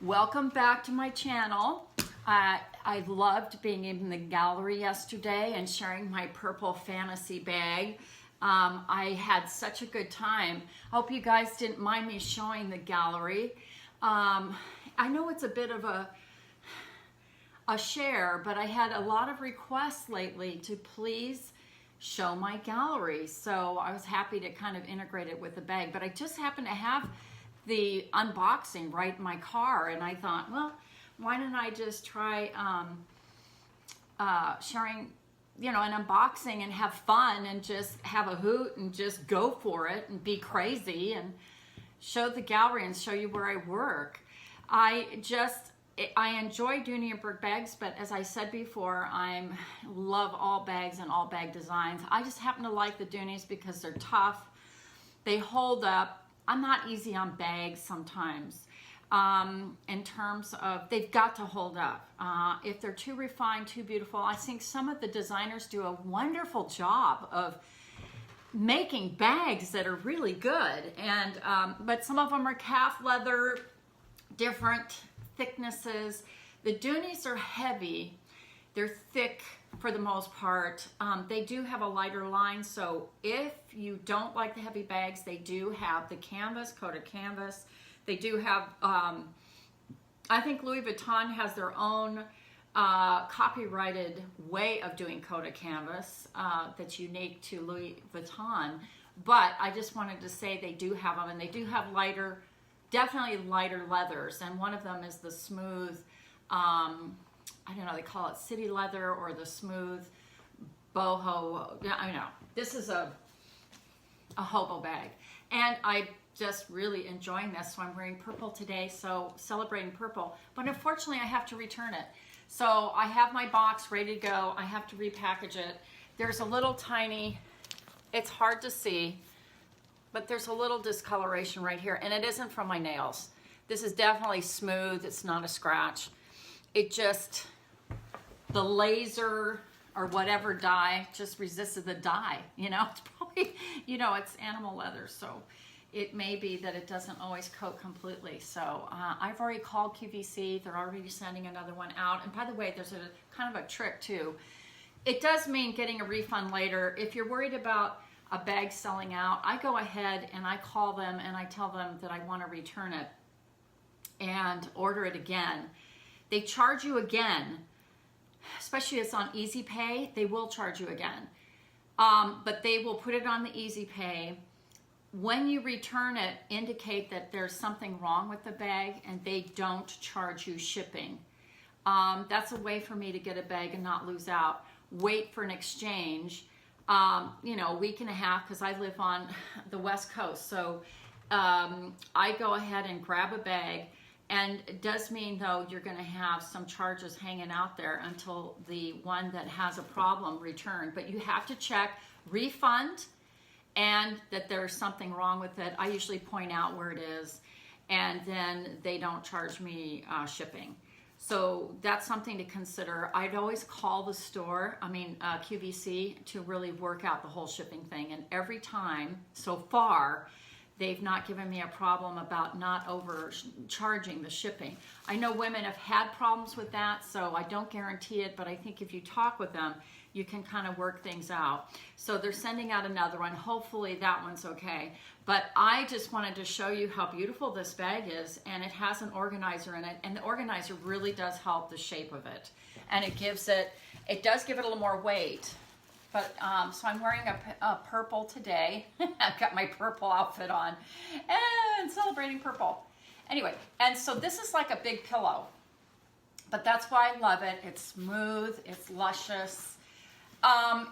Welcome back to my channel. I loved being in the gallery yesterday and sharing my purple fantasy bag. I had such a good time. I hope you guys didn't mind me showing the gallery. I know it's a bit of a share, but I had a lot of requests lately to please show my gallery. So I was happy to kind of integrate it with the bag, but I just happened to have the unboxing right in my car, and I thought, well, why don't I just try sharing, an unboxing and have fun and just have a hoot and just go for it and be crazy and show the gallery and show you where I work. I enjoy Dooney and Bourke bags, but as I said before, I love all bags and all bag designs. I just happen to like the Dooneys because they're tough. They hold up. I'm not easy on bags sometimes in terms of they've got to hold up. If they're too refined, too beautiful, I think some of the designers do a wonderful job of making bags that are really good. And but some of them are calf leather, different thicknesses. The Dooneys are heavy. They're thick for the most part. They do have a lighter line, so if you don't like the heavy bags, they do have the canvas, coated canvas. They do have, I think Louis Vuitton has their own copyrighted way of doing coated canvas that's unique to Louis Vuitton, but I just wanted to say they do have them, and they do have lighter, definitely lighter leathers, and one of them is the smooth, I don't know, they call it city leather or the smooth boho. Yeah, I know. This is a hobo bag. And I just really enjoying this. So I'm wearing purple today, so celebrating purple. But unfortunately, I have to return it. So I have my box ready to go. I have to repackage it. There's a little tiny, it's hard to see, but there's a little discoloration right here. And it isn't from my nails. This is definitely smooth. It's not a scratch. It just, the laser or whatever dye just resisted the dye, it's probably, it's animal leather, so it may be that it doesn't always coat completely. So I've already called QVC. They're already sending another one out. And by the way, there's a kind of a trick too. It does mean getting a refund later. If you're worried about a bag selling out, I go ahead and I call them and I tell them that I want to return it and order it again. They charge you again, especially if it's on Easy Pay, they will charge you again. But they will put it on the Easy Pay. When you return it, indicate that there's something wrong with the bag and they don't charge you shipping. That's a way for me to get a bag and not lose out. Wait for an exchange, a week and a half, because I live on the West Coast. So I go ahead and grab a bag. And it does mean, though, you're going to have some charges hanging out there until the one that has a problem returned. But you have to check refund and that there's something wrong with it. I usually point out where it is, and then they don't charge me shipping. So that's something to consider. I'd always call the store, QVC, to really work out the whole shipping thing. And every time so far, they've not given me a problem about not overcharging the shipping. I know women have had problems with that, so I don't guarantee it, but I think if you talk with them, you can kind of work things out. So they're sending out another one. Hopefully that one's okay. But I just wanted to show you how beautiful this bag is, and it has an organizer in it, and the organizer really does help the shape of it. And it does give it a little more weight. But so I'm wearing a purple today. I've got my purple outfit on and celebrating purple. Anyway, and so this is like a big pillow, but that's why I love it. It's smooth, it's luscious.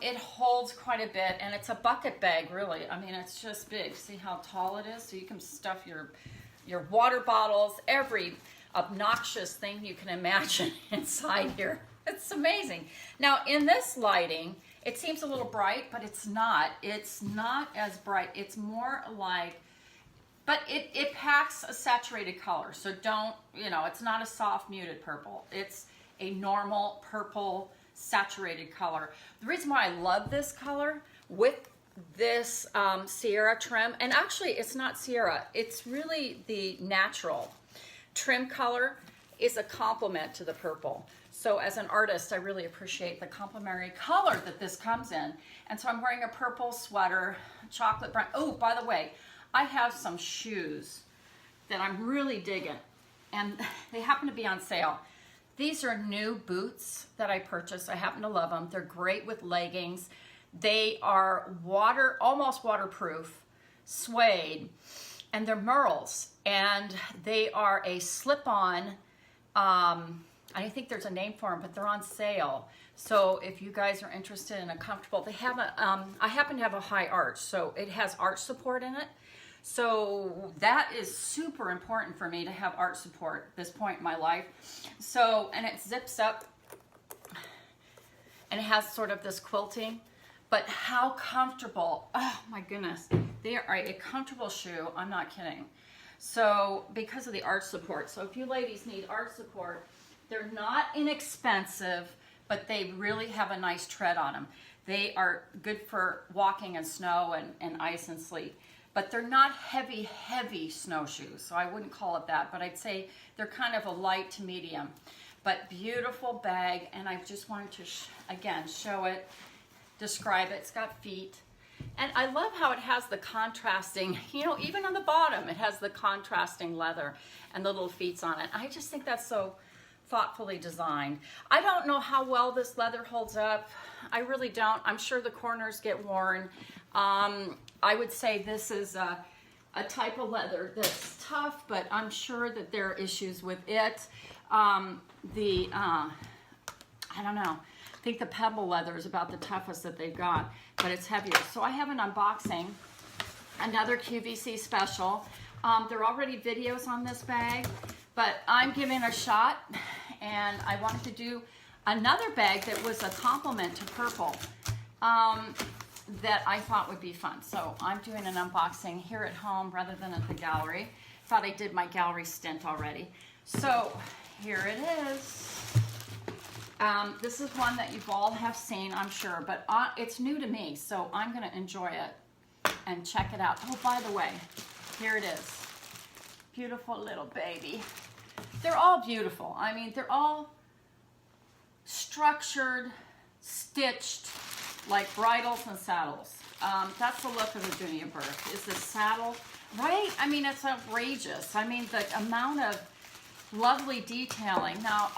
It holds quite a bit, and it's a bucket bag, really. It's just big. See how tall it is? So you can stuff your water bottles, every obnoxious thing you can imagine inside here. It's amazing. Now, in this lighting, it seems a little bright, but it's not. It's not as bright. It's more like, but it packs a saturated color. So don't, it's not a soft muted purple. It's a normal purple saturated color. The reason why I love this color with this Sierra trim, and actually it's not Sierra, it's really the natural trim color is a complement to the purple. So as an artist, I really appreciate the complementary color that this comes in. And so I'm wearing a purple sweater, chocolate brown. Oh, by the way, I have some shoes that I'm really digging, and they happen to be on sale. These are new boots that I purchased. I happen to love them. They're great with leggings. They are almost waterproof, suede, and they're Merrells, and they are a slip-on. I think there's a name for them, but they're on sale. So if you guys are interested in a comfortable, they have I happen to have a high arch, so it has arch support in it. So that is super important for me to have arch support at this point in my life. So, and it zips up, and it has sort of this quilting, but how comfortable, oh my goodness. They are a comfortable shoe, I'm not kidding. So because of the arch support. So if you ladies need arch support, they're not inexpensive, but they really have a nice tread on them. They are good for walking in snow and ice and sleet, but they're not heavy, heavy snowshoes. So I wouldn't call it that, but I'd say they're kind of a light to medium, but beautiful bag. And I just wanted to, again, show it, describe it. It's got feet. And I love how it has the contrasting, you know, even on the bottom, it has the contrasting leather and the little feet on it. I just think that's so thoughtfully designed. I don't know how well this leather holds up. I really don't. I'm sure the corners get worn. I would say this is a type of leather that's tough, but I'm sure that there are issues with it. I don't know. I think the pebble leather is about the toughest that they've got, but it's heavier. So I have an unboxing, another QVC special. There are already videos on this bag, but I'm giving it a shot, and I wanted to do another bag that was a complement to purple that I thought would be fun. So I'm doing an unboxing here at home rather than at the gallery. Thought I did my gallery stint already. So here it is. This is one that you all have seen, I'm sure, but it's new to me, so I'm going to enjoy it and check it out. Oh, by the way, here it is. Beautiful little baby. They're all beautiful. I mean, they're all structured, stitched, like bridles and saddles. That's the look of the Dooney and Bourke. Is the saddle, right? I mean, it's outrageous. I mean, the amount of lovely detailing. Now,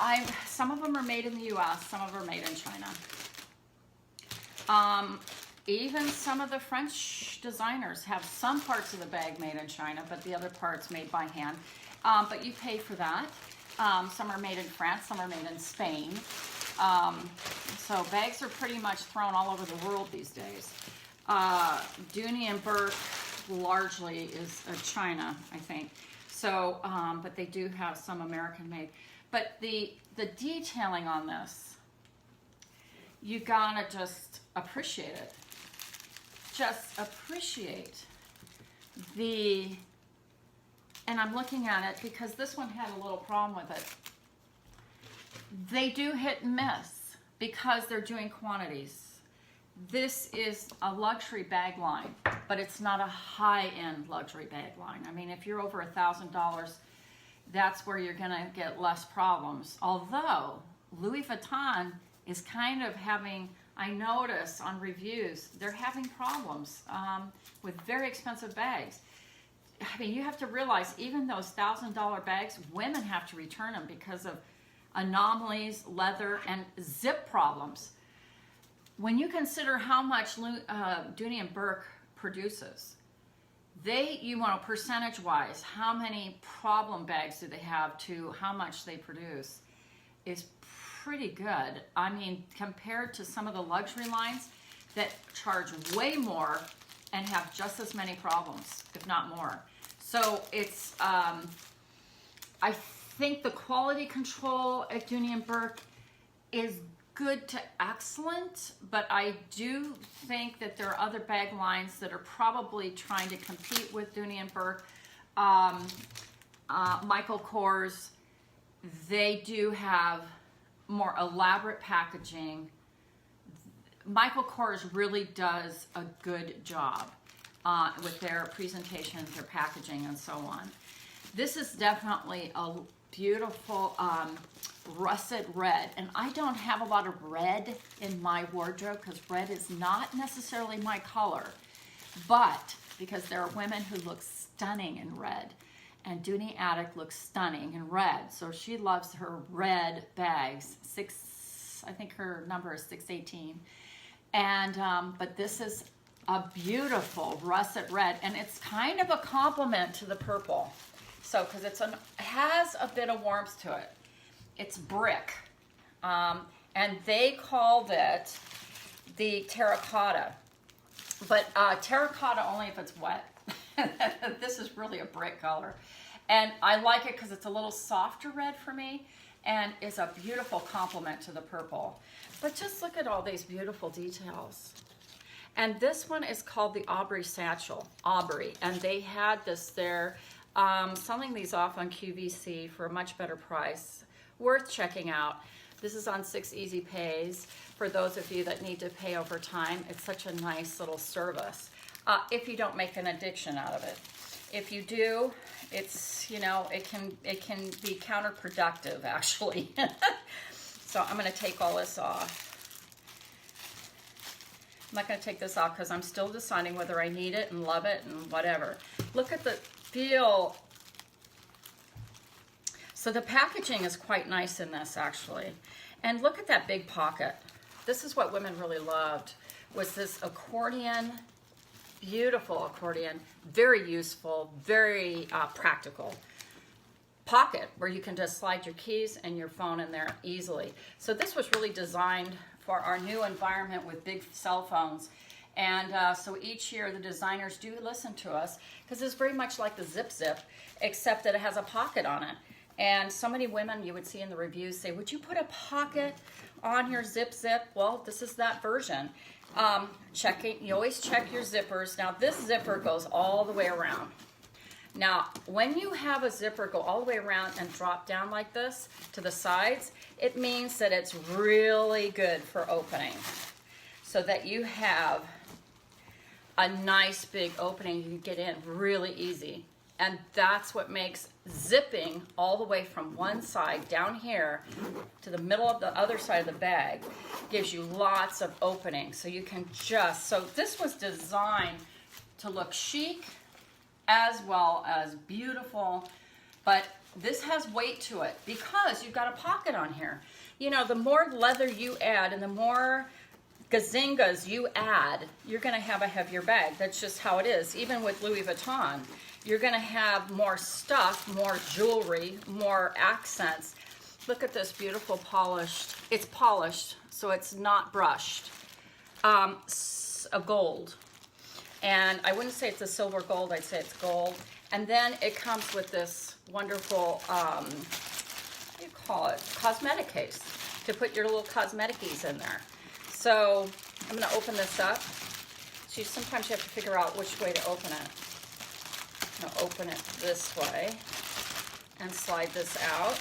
some of them are made in the U.S., some of them are made in China. Even some of the French designers have some parts of the bag made in China, but the other parts made by hand. But you pay for that. Some are made in France, some are made in Spain. So bags are pretty much thrown all over the world these days. Dooney and Bourke largely is China, I think. So, but they do have some American made. But the detailing on this, you gotta just appreciate it. Just appreciate and I'm looking at it because this one had a little problem with it. They do hit and miss because they're doing quantities. This is a luxury bag line, but it's not a high-end luxury bag line. I mean, if you're over $1,000, that's where you're gonna get less problems. Although Louis Vuitton is kind of having, I notice on reviews, they're having problems with very expensive bags. I mean, you have to realize even those $1,000 bags, women have to return them because of anomalies, leather, and zip problems. When you consider how much Dooney and Bourke produces, percentage-wise, how many problem bags do they have to how much they produce is pretty good. I mean, compared to some of the luxury lines that charge way more and have just as many problems, if not more. So it's, I think the quality control at Dooney and Bourke is good to excellent, but I do think that there are other bag lines that are probably trying to compete with Dooney and Bourke. Michael Kors, they do have more elaborate packaging. Michael Kors really does a good job with their presentation, their packaging, and so on. This is definitely a beautiful russet red, and I don't have a lot of red in my wardrobe because red is not necessarily my color, but because there are women who look stunning in red, and Dooney Attic looks stunning in red, so she loves her red bags. I think her number is 618, and but this is a beautiful russet red, and it's kind of a complement to the purple. So, because it has a bit of warmth to it. It's brick, and they called it the terracotta, but terracotta only if it's wet. This is really a brick color, and I like it because it's a little softer red for me, and is a beautiful complement to the purple. But just look at all these beautiful details. And this one is called the Audrey satchel, Audrey, and they had this there, selling these off on QVC for a much better price. Worth checking out. This is on 6 Easy Pays for those of you that need to pay over time. It's such a nice little service. If you don't make an addiction out of it. If you do, it's, you know, it can be counterproductive actually. So I'm going to take all this off. I'm not going to take this off because I'm still deciding whether I need it and love it and whatever. Look at the feel. So the packaging is quite nice in this actually. And look at that big pocket. This is what women really loved, was this accordion, beautiful accordion, very useful, very practical pocket where you can just slide your keys and your phone in there easily. So this was really designed for our new environment with big cell phones. And so each year the designers do listen to us because it's very much like the Zip Zip, except that it has a pocket on it. And so many women you would see in the reviews say, would you put a pocket on your Zip Zip? Well, this is that version. You always check your zippers. Now this zipper goes all the way around. Now, when you have a zipper go all the way around and drop down like this to the sides, it means that it's really good for opening. So that you have a nice big opening you can get in really easy. And that's what makes zipping all the way from one side down here to the middle of the other side of the bag gives you lots of opening. So you can so this was designed to look chic as well as beautiful, but this has weight to it because you've got a pocket on here. You know, the more leather you add and the more gazingas you add, you're gonna have a heavier bag. That's just how it is. Even with Louis Vuitton, you're gonna have more stuff, more jewelry, more accents. Look at this beautiful polished, it's polished, so it's not brushed. A gold. And I wouldn't say it's a silver gold, I'd say it's gold. And then it comes with this wonderful, what do you call it? Cosmetic case to put your little cosmetic-ies in there. So I'm gonna open this up. So sometimes you have to figure out which way to open it. I'm gonna open it this way and slide this out.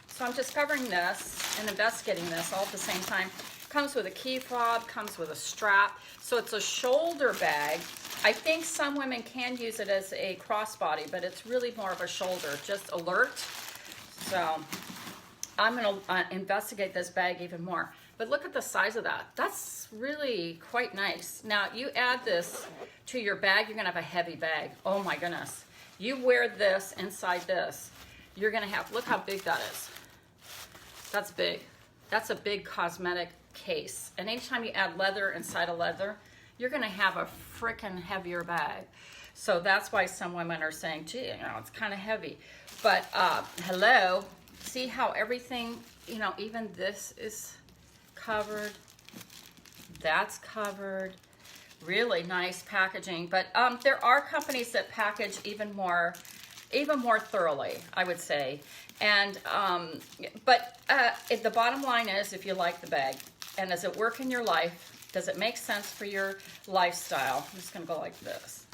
So I'm discovering this and investigating this all at the same time. Comes with a key fob, comes with a strap. So it's a shoulder bag. I think some women can use it as a crossbody, but it's really more of a shoulder, just alert. So I'm gonna investigate this bag even more. But look at the size of that. That's really quite nice. Now you add this to your bag, you're gonna have a heavy bag. Oh my goodness. You wear this inside this, you're gonna have, look how big that is. That's big. That's a big cosmetic case. And anytime you add leather inside of leather, you're gonna have a frickin' heavier bag. So that's why some women are saying, gee, you know, it's kind of heavy. But hello, see how everything, you know, even this is covered, that's covered. Really nice packaging. But there are companies that package even more thoroughly, I would say. And but the bottom line is, if you like the bag, and does it work in your life? Does it make sense for your lifestyle? I'm just gonna go like this.